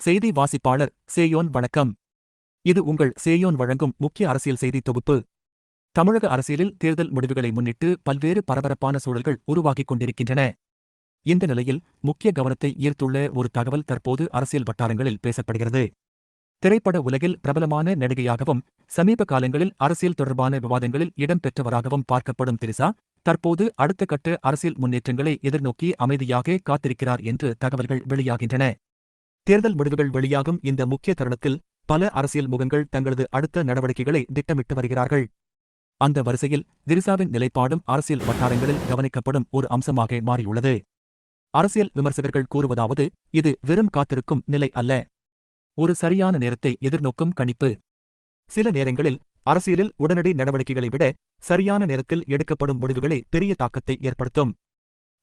செய்தி வாசிப்பாளர் சேயோன் வணக்கம். இது உங்கள் சேயோன் வழங்கும் முக்கிய அரசியல் செய்தி தொகுப்பு. தமிழக அரசியலில் தேர்தல் முடிவுகளை முன்னிட்டு பல்வேறு பரபரப்பான சூழல்கள் உருவாகிக் கொண்டிருக்கின்றன. இந்த நிலையில் முக்கிய கவனத்தை ஈர்த்துள்ள ஒரு தகவல் தற்போது அரசியல் வட்டாரங்களில் பேசப்படுகிறது. திரைப்பட உலகில் பிரபலமான நடிகையாகவும் சமீப காலங்களில் அரசியல் தொடர்பான விவாதங்களில் இடம்பெற்றவராகவும் பார்க்கப்படும் திரிசா தற்போது அடுத்த கட்ட அரசியல் முன்னேற்றங்களை எதிர்நோக்கி அமைதியாக காத்திருக்கிறார் என்று தகவல்கள் வெளியாகின்றன. தேர்தல் முடிவுகள் வெளியாகும் இந்த முக்கிய தருணத்தில் பல அரசியல் முகங்கள் தங்களது அடுத்த நடவடிக்கைகளை திட்டமிட்டு வருகிறார்கள். அந்த வரிசையில் திரிசாவின் நிலைப்பாடும் அரசியல் வட்டாரங்களில் கவனிக்கப்படும் ஒரு அம்சமாக மாறியுள்ளது. அரசியல் விமர்சகர்கள் கூறுவதாவது, இது வெறும் காத்திருக்கும் நிலை அல்ல, ஒரு சரியான நேரத்தை எதிர்நோக்கும் கணிப்பு. சில நேரங்களில் அரசியலில் உடனடி நடவடிக்கைகளை விட சரியான நேரத்தில் எடுக்கப்படும் முடிவுகளே பெரிய தாக்கத்தை ஏற்படுத்தும்.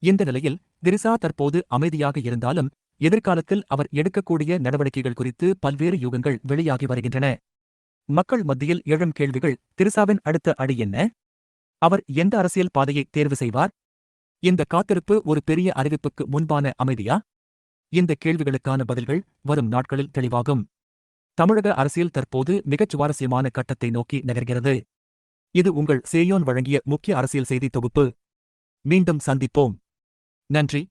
இந்த நிலையில் திரிசா தற்போது அமைதியாக இருந்தாலும் எதிர்காலத்தில் அவர் எடுக்கக்கூடிய நடவடிக்கைகள் குறித்து பல்வேறு யூகங்கள் வெளியாகி வருகின்றன. மக்கள் மத்தியில் எழும் கேள்விகள்: திரிசாவின் அடுத்த அடி என்ன? அவர் எந்த அரசியல் பாதையை தேர்வு செய்வார்? இந்த காத்திருப்பு ஒரு பெரிய அறிவிப்புக்கு முன்பான அமைதியா? இந்த கேள்விகளுக்கான பதில்கள் வரும் நாட்களில் தெளிவாகும். தமிழக அரசியல் தற்போது மிகச் சுவாரஸ்யமான கட்டத்தை நோக்கி நகர்கிறது. இது உங்கள் சேயோன் வழங்கிய முக்கிய அரசியல் செய்தி தொகுப்பு. மீண்டும் சந்திப்போம். நன்றி.